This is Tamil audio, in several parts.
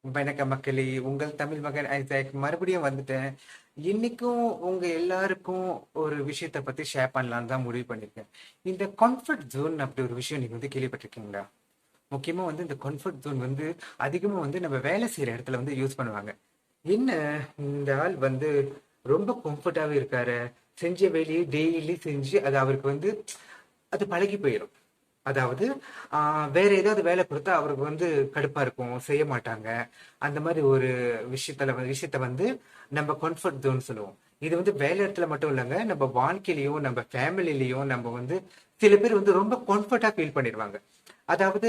வணக்க மக்களே, உங்கள் தமிழ் மகன் ஐசாக் மறுபடியும் வந்துட்டேன். இன்னைக்கும் உங்க எல்லாருக்கும் ஒரு விஷயத்த பத்தி ஷேர் பண்ணலான்னு தான் முடிவு பண்ணிருக்கேன். இந்த கம்ஃபர்ட் ஜோன் அப்படி ஒரு விஷயம் நீங்க வந்து கேள்விப்பட்டிருக்கீங்களா? முக்கியமா வந்து இந்த கம்ஃபர்ட் ஜோன் வந்து அதிகமா வந்து நம்ம வேலை செய்யற இடத்துல வந்து யூஸ் பண்ணுவாங்க. என்ன, இந்த ஆள் வந்து ரொம்ப கம்ஃபர்டாவே இருக்காரு, செஞ்ச வேலையை டெய்லி செஞ்சு அது அவருக்கு வந்து அது பழகி போயிடும். அதாவது வேற ஏதாவது வேலை கொடுத்தா அவருக்கு வந்து கடுப்பா இருக்கும், செய்ய மாட்டாங்க. அந்த மாதிரி ஒரு விஷயத்த வந்து நம்ம கம்ஃபர்ட் ஜோன் சொல்லுவோம். இது வந்து வேலை இடத்துல மட்டும் இல்லைங்க, நம்ம வாழ்க்கையிலயும் நம்ம ஃபேமிலிலயும் நம்ம வந்து சில பேர் வந்து ரொம்ப கம்ஃபர்டா ஃபீல் பண்ணிடுவாங்க. அதாவது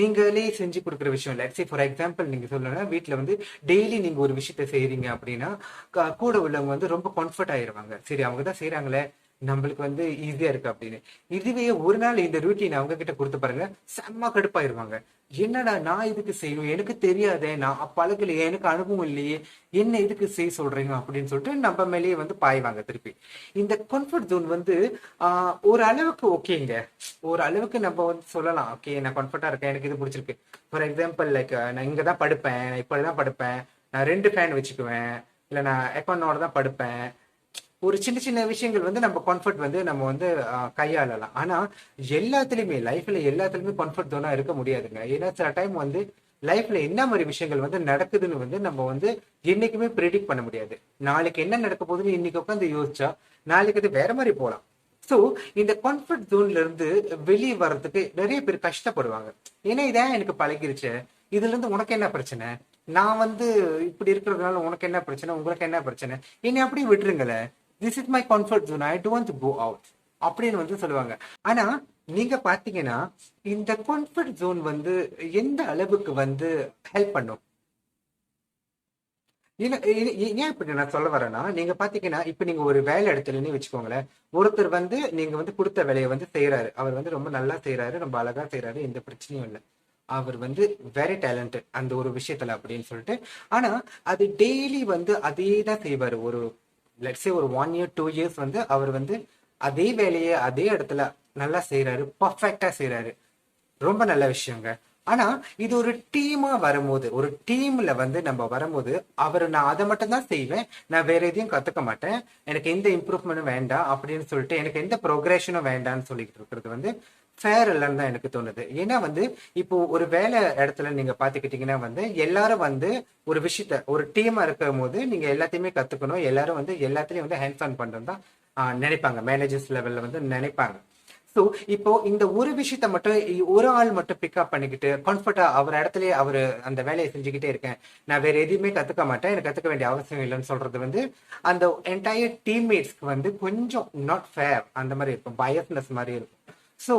நீங்களே செஞ்சு கொடுக்குற விஷயம் இல்லை. சரி, ஃபார் எக்ஸாம்பிள் நீங்க சொல்லணும்னா, வீட்டுல வந்து டெய்லி நீங்க ஒரு விஷயத்த செய்றீங்க அப்படின்னா கூட உள்ளவங்க வந்து ரொம்ப கம்ஃபர்ட் ஆயிருவாங்க. சரி, அவங்க தான் செய்யறாங்களே, நம்மளுக்கு வந்து ஈஸியா இருக்கு அப்படின்னு. இதுவே ஒரு நாள் இந்த ரூட்டீன் அவங்க கிட்ட கொடுத்து பாருங்க, செம்ம கடுப்பாயிருவாங்க. என்னடா நான் இதுக்கு செய்யணும், எனக்கு தெரியாதே, நான் பழகலையே, எனக்கு அனுபவம் இல்லையே, என்ன இதுக்கு செய்ய சொல்றீங்க அப்படின்னு சொல்லிட்டு நம்ம மேலேயே வந்து பாய்வாங்க திருப்பி. இந்த கம்ஃபர்ட் ஜோன் வந்து ஒரு அளவுக்கு ஓகேங்க. ஒரு அளவுக்கு நம்ம வந்து சொல்லலாம், ஓகே நான் கம்ஃபர்ட்டா இருக்கேன், எனக்கு இது பிடிச்சிருக்கு. ஃபார் எக்ஸாம்பிள் லைக், நான் இங்க தான் படுப்பேன், நான் இப்படிதான் படுப்பேன், நான் 2 ஃபேன் வச்சுக்குவேன், இல்ல நான் எக்கனோட தான் படுப்பேன். ஒரு சின்ன சின்ன விஷயங்கள் வந்து நம்ம கம்ஃபர்ட் வந்து நம்ம வந்து கையாளலாம். ஆனா எல்லாத்துலயுமே லைஃப்ல எல்லாத்துலயுமே கம்ஃபர்ட் ஜோனா இருக்க முடியாதுங்க. ஏன்னா சில டைம் வந்து லைஃப்ல என்ன மாதிரி விஷயங்கள் வந்து நடக்குதுன்னு வந்து நம்ம வந்து என்னைக்குமே ப்ரெடிக்ட் பண்ண முடியாது. நாளைக்கு என்ன நடக்க போகுதுன்னு இன்னைக்கு உட்காந்து யோசிச்சா நாளைக்கு அது வேற மாதிரி போகலாம். ஸோ இந்த கம்ஃபர்ட் ஜோன்ல இருந்து வெளியே வர்றதுக்கு நிறைய பேர் கஷ்டப்படுவாங்க. ஏன்னா இதான் எனக்கு பழகிருச்சு, இதுல இருந்து உனக்கு என்ன பிரச்சனை, நான் வந்து இப்படி இருக்கிறதுனால உனக்கு என்ன பிரச்சனை, உங்களுக்கு என்ன பிரச்சனை, என்னை அப்படியே விட்டுருங்களேன், this is my comfort zone, I don't go out அப்படின்னு வந்து சொல்லுவாங்க. ஆனா நீங்க பாத்தீங்கன்னா இந்த கம்ஃபர்ட் ஜோன் வந்து எந்த அளவுக்கு வந்து ஹெல்ப் பண்ணும்? ஏன் இப்படி நான் சொல்ல வரேன்னா, நீங்க பாத்தீங்கன்னா இப்ப நீங்க ஒரு வேலை இடத்துலன்னு வச்சுக்கோங்களேன். ஒருத்தர் வந்து நீங்க வந்து கொடுத்த வேலையை வந்து செய்யறாரு, அவர் வந்து ரொம்ப நல்லா செய்யறாரு, ரொம்ப அழகா செய்யறாரு, எந்த பிரச்சனையும் இல்லை. அவர் வந்து வெரி டேலண்ட் அந்த ஒரு விஷயத்துல அப்படின்னு சொல்லிட்டு. ஆனா அது டெய்லி வந்து அதே தான் செய்வாரு. ஒரு லெட்ஸே ஒரு 1 இயர் 2 இயர்ஸ் வந்து அவர் வந்து அதே வேலையை அதே இடத்துல நல்லா செய்யறாரு, பர்ஃபெக்டா செய்யறாரு, ரொம்ப நல்ல விஷயங்க. ஆனா இது ஒரு டீமா வரும்போது, ஒரு டீம்ல வந்து நம்ம வரும்போது, அவர் நான் அதை மட்டும் தான் செய்வேன், நான் வேற எதையும் கத்துக்க மாட்டேன், எனக்கு எந்த இம்ப்ரூவ்மெண்ட்டும் வேண்டாம் அப்படின்னு சொல்லிட்டு, எனக்கு எந்த ப்ரோக்ரஷனும் வேண்டாம்னு சொல்லிட்டு இருக்கிறது வந்து ஃபேர் இல்லைன்னு தான் எனக்கு தோணுது. ஏன்னா வந்து இப்போ ஒரு வேலை இடத்துல நீங்க பாத்துக்கிட்டீங்கன்னா வந்து எல்லாரும் வந்து ஒரு விஷயத்த ஒரு டீமா இருக்கும் போது நீங்க எல்லாத்தையுமே கத்துக்கணும், எல்லாரும் வந்து எல்லாத்துலயும் வந்து ஹேண்ட்ஸ் ஆன் பண்றது தான் நினைப்பாங்க, மேனேஜர்ஸ் லெவல்ல வந்து நினைப்பாங்க. ஸோ இப்போ இந்த ஒரு விஷயத்த மட்டும் ஒரு ஆள் மட்டும் பிக்கப் பண்ணிக்கிட்டு கம்ஃபர்டா அவர் இடத்துலயே அவரு அந்த வேலையை செஞ்சுக்கிட்டே இருக்கேன், நான் வேற எதையுமே கத்துக்க மாட்டேன், எனக்கு கத்துக்க வேண்டிய அவசியம் இல்லைன்னு சொல்றது வந்து அந்த என்டையர் டீம்மேட்ஸ்க்கு வந்து கொஞ்சம் நாட் ஃபேர், அந்த மாதிரி இருக்கும், பயஸ்னஸ் மாதிரி இருக்கும். ஸோ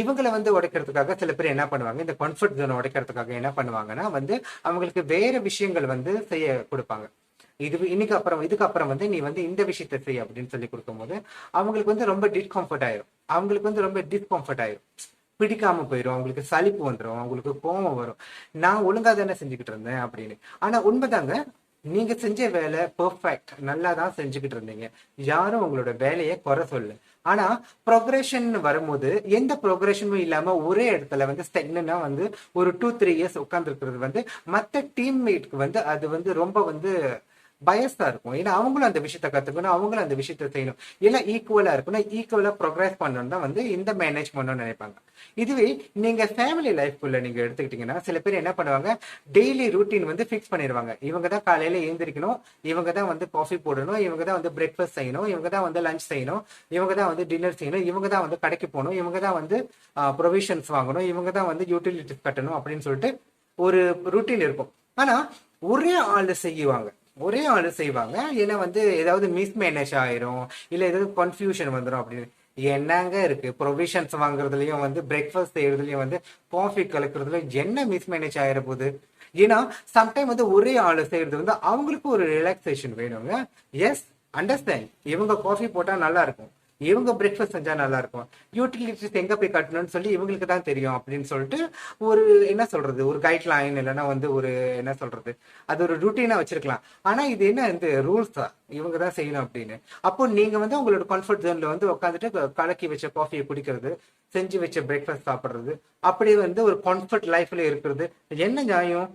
இவங்களை வந்து உடைக்கிறதுக்காக சில பேர் என்ன பண்ணுவாங்க, இந்த கம்ஃபர்ட் ஜோனை உடைக்கிறதுக்காக என்ன பண்ணுவாங்கன்னா வந்து அவங்களுக்கு வேற விஷயங்கள் வந்து செய்ய கொடுப்பாங்க. இதுக்கு அப்புறம் வந்து நீ வந்து இந்த விஷயத்த செய் அப்படின்னு சொல்லி கொடுக்கும்போது அவங்களுக்கு வந்து ரொம்ப டிஸ்கம்ஃபர்ட் ஆயிரும், அவங்களுக்கு வந்து ரொம்ப டிஸ்கம்ஃபர்ட் ஆயிரும், பிடிக்காம போயிடும், அவங்களுக்கு சலிப்பு வந்துடும், அவங்களுக்கு கோபம் வரும், நான் ஒழுங்கா தானே செஞ்சுக்கிட்டு இருந்தேன் அப்படின்னு. ஆனா உண்மைதாங்க, நீங்க செஞ்ச வேலை பெர்ஃபெக்ட், நல்லா தான் செஞ்சுக்கிட்டு இருந்தீங்க, யாரும் உங்களோட வேலையை குறை சொல்லு. ஆனா ப்ரொக்ரெஷன் வரும்போது எந்த ப்ரொக்ரெஷனும் இல்லாம ஒரே இடத்துல வந்து ஸ்டெக்னா வந்து ஒரு 2 3 இயர்ஸ் உட்கார்ந்து இருக்கிறது வந்து மற்ற டீம்மேட்க்கு வந்து அது வந்து ரொம்ப வந்து பயஸ்தா இருக்கும். ஏன்னா அவங்களும் அந்த விஷயத்த கத்துக்கணும், அவங்களும் அந்த விஷயத்த செய்யணும், எல்லாம் ஈக்குவலா இருக்கணும், ஈக்குவலா ப்ரோக்ரஸ் பண்ணணும் தான் வந்து இந்த மேனேஜ் பண்ணணும்னு நினைப்பாங்க. இதுவே நீங்க ஃபேமிலி லைஃப்குள்ள நீங்க எடுத்துக்கிட்டீங்கன்னா சில பேர் என்ன பண்ணுவாங்க, டெய்லி ரூட்டீன் வந்து ஃபிக்ஸ் பண்ணிடுவாங்க. இவங்க தான் காலையில எழுந்திரிக்கணும், இவங்க தான் வந்து காஃபி போடணும், இவங்க தான் வந்து பிரேக்ஃபாஸ்ட் செய்யணும், இவங்க தான் வந்து லஞ்ச் செய்யணும், இவங்க தான் வந்து டின்னர் செய்யணும், இவங்க தான் வந்து கடைக்கு போகணும், இவங்க தான் வந்து ப்ரொவிஷன்ஸ் வாங்கணும், இவங்க தான் வந்து யூட்டிலிட்டிஸ் கட்டணும் அப்படின்னு சொல்லிட்டு ஒரு ரூட்டீன் இருக்கும். ஆனா ஒரே ஆளு செய்வாங்க, ஒரே ஆளு செய்வாங்க. ஏன்னா வந்து ஏதாவது மிஸ்மேனேஜ் ஆயிரும், இல்ல ஏதாவது கன்ஃபியூஷன் வந்துடும் அப்படின்னு. என்னங்க இருக்கு, ப்ரொவிஷன்ஸ் வாங்குறதுலயும் வந்து பிரேக்ஃபாஸ்ட் செய்யறதுலயும் வந்து காஃபி கலக்குறதுலயும் என்ன மிஸ்மேனேஜ் ஆயிர போகுது? ஏன்னா சம்டைம் வந்து ஒரே ஆளு செய்யறது வந்து அவங்களுக்கு ஒரு ரிலாக்ஸேஷன் வேணுங்க. எஸ், அண்டர்ஸ்டாண்ட், இவங்க காஃபி போட்டா நல்லா இருக்கும், இவங்க பிரேக்ஃபாஸ்ட் செஞ்சா நல்லா இருக்கும், யூட்டிலிட்டிஸ் எங்க போய் கட்டணும்னு சொல்லி இவங்களுக்கு தான் தெரியும் அப்படின்னு சொல்லிட்டு ஒரு என்ன சொல்றது, ஒரு கைட்லைன் இல்லைன்னா வந்து ஒரு என்ன சொல்றது, அது ஒரு ருட்டீனா வச்சிருக்கலாம். ஆனா இது என்ன, இந்த ரூல்ஸ் தான், இவங்க தான் செய்யணும் அப்படின்னு. அப்போ நீங்க வந்து உங்களோட கம்ஃபர்ட் ஜோன்ல வந்து உட்காந்துட்டு கலக்கி வச்ச காஃபியை குடிக்கிறது, செஞ்சு வச்ச பிரேக்ஃபாஸ்ட் சாப்பிடுறது, அப்படியே வந்து ஒரு கம்ஃபர்ட் லைஃப்ல இருக்கிறது என்ன நியாயம்?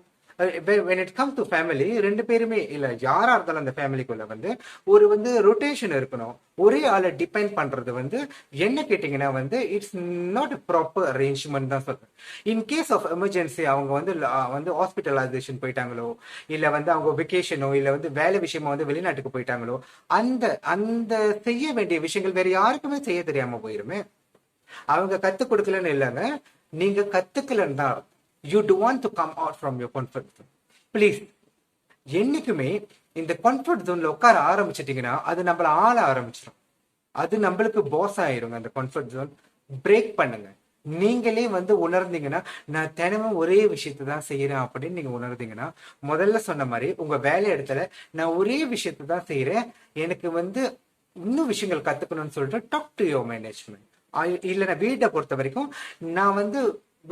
when it comes to family, ரெண்டு பேருமே இல்ல யாரா இருந்தாலும் அந்த ஃபேமிலிக்குள்ள வந்து ஒரு வந்து ரொட்டேஷன் இருக்கணும். ஒரே ஆளை டிபெண்ட் பண்றது வந்து என்ன கேட்டீங்கன்னா வந்து இட்ஸ் நாட் ப்ராப்பர் அரேஞ்ச்மெண்ட் தான் சொல்றேன். இன் கேஸ் ஆஃப் எமர்ஜென்சி அவங்க வந்து வந்து ஹாஸ்பிட்டலைசேஷன் போயிட்டாங்களோ, இல்ல வந்து அவங்க வெக்கேஷனோ, இல்ல வந்து வேலை விஷயமா வந்து வெளிநாட்டுக்கு போயிட்டாங்களோ, அந்த அந்த செய்ய வேண்டிய விஷயங்கள் வேற யாருக்குமே செய்ய தெரியாம போயிருமே. அவங்க கத்து கொடுக்கலன்னு இல்லைங்க, நீங்க கத்துக்கலன்னு தான். You do want to come out from your comfort zone. Please, என்னைக்குமே இந்த கம்ஃபர்ட் ஜோன்ல உட்கார ஆரம்பிச்சிட்டீங்கன்னா அது நம்மள ஆள ஆரம்பிச்சிடும். அது நம்மளுக்கு பாஸ் ஆயிருங்க. அந்த கம்ஃபர்ட் ஜோன் பிரேக் பண்ணுங்க. நீங்களே வந்து உணர்ந்தீங்கன்னா நான் தினமும் ஒரே விஷயத்தை தான் செய்யறேன் அப்படின்னு நீங்க உணர்ந்தீங்கன்னா, முதல்ல சொன்ன மாதிரி உங்க வேலை இடத்துல நான் ஒரே விஷயத்தை தான் செய்யறேன், எனக்கு வந்து இன்னும் விஷயங்கள் கத்துக்கணும்னு சொல்லிட்டு டாக் டு யுவர் மேனேஜ்மெண்ட். இல்லைன்னா வீட்டை பொறுத்த வரைக்கும் நான் வந்து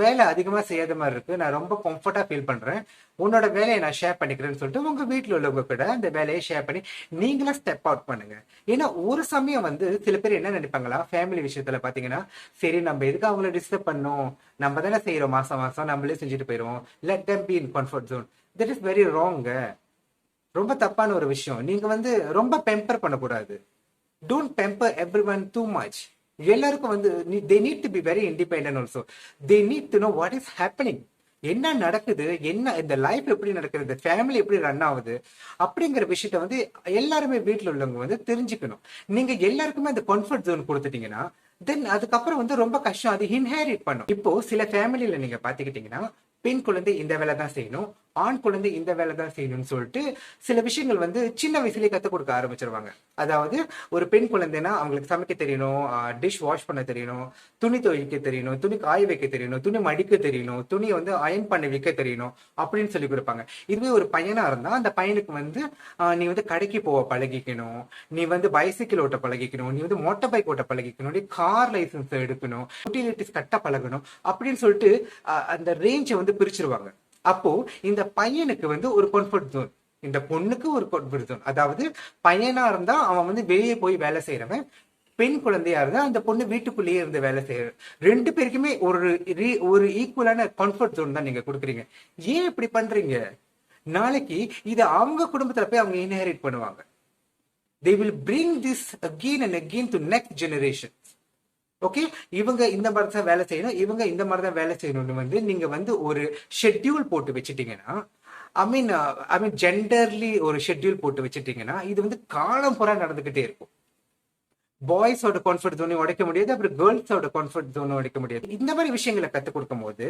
வேலை அதிகமா செய்யாத மாதிரி இருக்கு, நான் ரொம்ப கம்ஃபர்டா ஃபீல் பண்றேன், உன்னோட வேலையை நான் ஷேர் பண்ணிக்கிறேன்னு சொல்லிட்டு உங்க வீட்டுல உள்ளவங்க கூட அந்த வேலையை ஷேர் பண்ணி நீங்களா ஸ்டெப் அவுட் பண்ணுங்க. ஏன்னா ஒரு சமயம் வந்து சில பேர் என்ன நினைப்பாங்களா, ஃபேமிலி விஷயத்துல பாத்தீங்கன்னா, சரி நம்ம எதுக்கு அவங்கள டிஸ்டர்ப் பண்ணோம், நம்ம தானே செய்யறோம் மாசம் மாசம், நம்மளே செஞ்சுட்டு போயிடுவோம், let them be in comfort zone. That is very wrong. ரொம்ப தப்பான ஒரு விஷயம். நீங்க வந்து ரொம்ப பெம்பர் பண்ணக்கூடாது. Don't bumper everyone too much. எல்லாருக்கும் வந்து they need to be very independent also. They need to know what is happening. என்ன நடக்குது, என்ன இந்த லைஃப் எப்படி நடக்குது, இந்த ஃபேமிலி எப்படி ரன் ஆகுது அப்படிங்கிற விஷயத்த வந்து எல்லாருமே வீட்டில் உள்ளவங்க வந்து தெரிஞ்சுக்கணும். நீங்க எல்லாருக்குமே அந்த கம்ஃபர்ட் ஜோன் கொடுத்துட்டீங்கன்னா தென் அதுக்கப்புறம் வந்து ரொம்ப கஷ்டம், அது இன்ஹேரிட் பண்ணும். இப்போ சில ஃபேமிலியில நீங்க பாத்துக்கிட்டீங்கன்னா பெண் குழந்தை இந்த வேலை தான் செய்யணும், ஆண் குழந்தை இந்த வேலை தான் செய்யணும்னு சொல்லிட்டு சில விஷயங்கள் வந்து சின்ன வயசுலயே கத்துக் கொடுக்க ஆரம்பிச்சிருவாங்க. அதாவது ஒரு பெண் குழந்தைன்னா அவங்களுக்கு சமைக்க தெரியணும், டிஷ் வாஷ் பண்ண தெரியணும், துணி துவைக்க தெரியணும், துணி காய வைக்க தெரியணும், துணி மடிக்க தெரியணும், துணியை வந்து அயன் பண்ணி வைக்க தெரியணும் அப்படின்னு சொல்லி கொடுப்பாங்க. இதுவே ஒரு பையனா இருந்தா அந்த பையனுக்கு வந்து நீ வந்து கடைக்கு போக பழகிக்கணும், நீ வந்து பைசைக்கிள் ஓட்ட பழகிக்கணும், நீ வந்து மோட்டார் பைக் ஓட்ட பழகிக்கணும், நீ கார் லைசன்ஸ் எடுக்கணும், யூட்டிலிட்டிஸ் கட்ட பழகணும் அப்படின்னு சொல்லிட்டு அந்த ரேஞ்சை வந்து பிரிச்சிருவாங்க. அப்போ இந்த பையனுக்கு வந்து ஒரு கம்ஃபர்ட் ஜோன், இந்த பொண்ணுக்கு ஒரு கம்ஃபர்ட் ஜோன். அதாவது பையனா இருந்தா அவன் வந்து வெளியே போய் வேலை செய்யறவன், பெண் குழந்தையா இருந்தா அந்த பொண்ணு வீட்டுக்குள்ளேயே இருந்து வேலை செய்யற. ரெண்டு பேருக்குமே ஒரு ஈக்குவலான கம்ஃபர்ட் ஜோன் தான் நீங்க கொடுக்குறீங்க. ஏன் இப்படி பண்றீங்க? நாளைக்கு இது அவங்க குடும்பத்துல போய் அவங்க இன்ஹெரிட் பண்ணுவாங்க. they will bring this again and again to next generation. Okay, இவங்க இந்த மாதிரி தான் வேலை செய்யணும், இவங்க இந்த மாதிரி தான் வேலை செய்யணும்னு வந்து நீங்க வந்து ஒரு ஷெட்யூல் போட்டு வச்சுட்டீங்கன்னா, ஐ மீன் ஜெண்டர்லி ஒரு ஷெட்யூல் போட்டு வச்சுட்டீங்கன்னா இது வந்து காலம் புறா நடந்துகிட்டே இருக்கும். பாய்ஸோட கம்ஃபர்ட் ஜோனை உடைக்க முடியாது, அப்புறம் கேர்ள்ஸோட கம்ஃபர்ட் ஜோனை உடைக்க முடியாது. இந்த மாதிரி விஷயங்களை கத்துக் கொடுக்கும் போது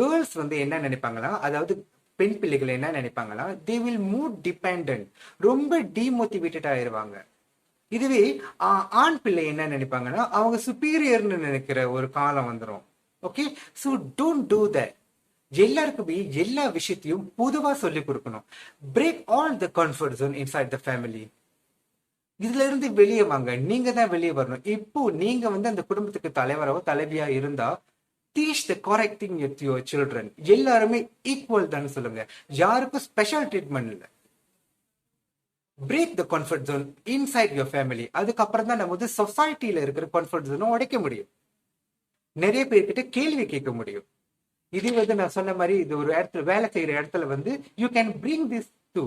கேர்ள்ஸ் வந்து என்ன நினைப்பாங்களா, அதாவது பெண் பிள்ளைகள் என்ன நினைப்பாங்களா, they will move dependent, ரொம்ப டிமோட்டிவேட்டட் ஆயிருவாங்க. இதுவே ஆண் பிள்ளை என்ன நினைப்பாங்கன்னா அவங்க சுப்பீரியர்னு நினைக்கிற ஒரு காலம் வந்துடும். Okay, so don't do that. எல்லாருக்குமே எல்லா விஷயத்தையும் பொதுவா சொல்லி கொடுக்கணும். Break all the comfort zone inside the family. இதுல இருந்து வெளியே வாங்க, நீங்க தான் வெளியே வரணும். இப்போ நீங்க வந்து அந்த குடும்பத்துக்கு தலைவரோ தலைவியா இருந்தா teach the correct thing with your children. எல்லாருமே ஈக்குவல் தான் சொல்லுங்க, யாருக்கும் ஸ்பெஷல் ட்ரீட்மெண்ட் இல்லை. Break the comfort zone inside your family. அதுக்கப்புறம் தான் நம்ம வந்து சொசைட்டில இருக்கிற கம்ஃபர்ட் ஜோனை உடைக்க முடியும், நிறைய பேர்கிட்ட கேள்வி கேட்க முடியும். இது வந்து நான் சொன்ன மாதிரி இது ஒரு இடத்துல வேலை செய்யற இடத்துல வந்து you can bring this to.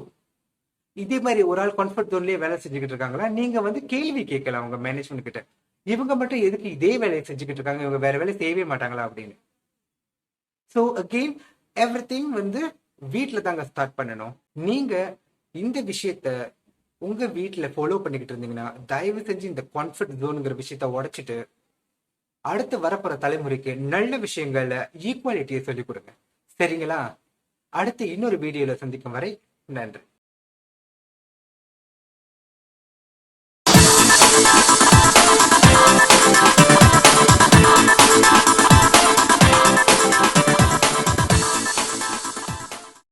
இதே மாதிரி ஒரு ஆள் கம்ஃபர்ட் ஜோன்லயே வேலை செஞ்சுக்கிட்டு இருக்காங்களா, நீங்க வந்து கேள்வி கேட்கலாம் உங்க மேனேஜ்மெண்ட் கிட்ட, இவங்க மட்டும் எதுக்கு இதே வேலையை செஞ்சுக்கிட்டு இருக்காங்க, இவங்க வேற வேலை செய்யவே மாட்டாங்களா அப்படின்னு. ஸோ அகெயின் எவ்ரி திங் வந்து வீட்டில் தாங்க ஸ்டார்ட் பண்ணணும். நீங்க இந்த விஷயத்த உங்க வீட்டுல ஃபாலோ பண்ணிக்கிட்டு இருந்தீங்கன்னா தயவு செஞ்சு இந்த கம்ஃபர்ட் ஜோனுங்கிற விஷயத்த உடைச்சிட்டு அடுத்து வரப்போற தலைமுறைக்கு நல்ல விஷயங்கள்ல ஈக்குவாலிட்டியை சொல்லிக் கொடுங்க. சரிங்களா? அடுத்து இன்னொரு வீடியோல சந்திக்கும் வரை நன்றி.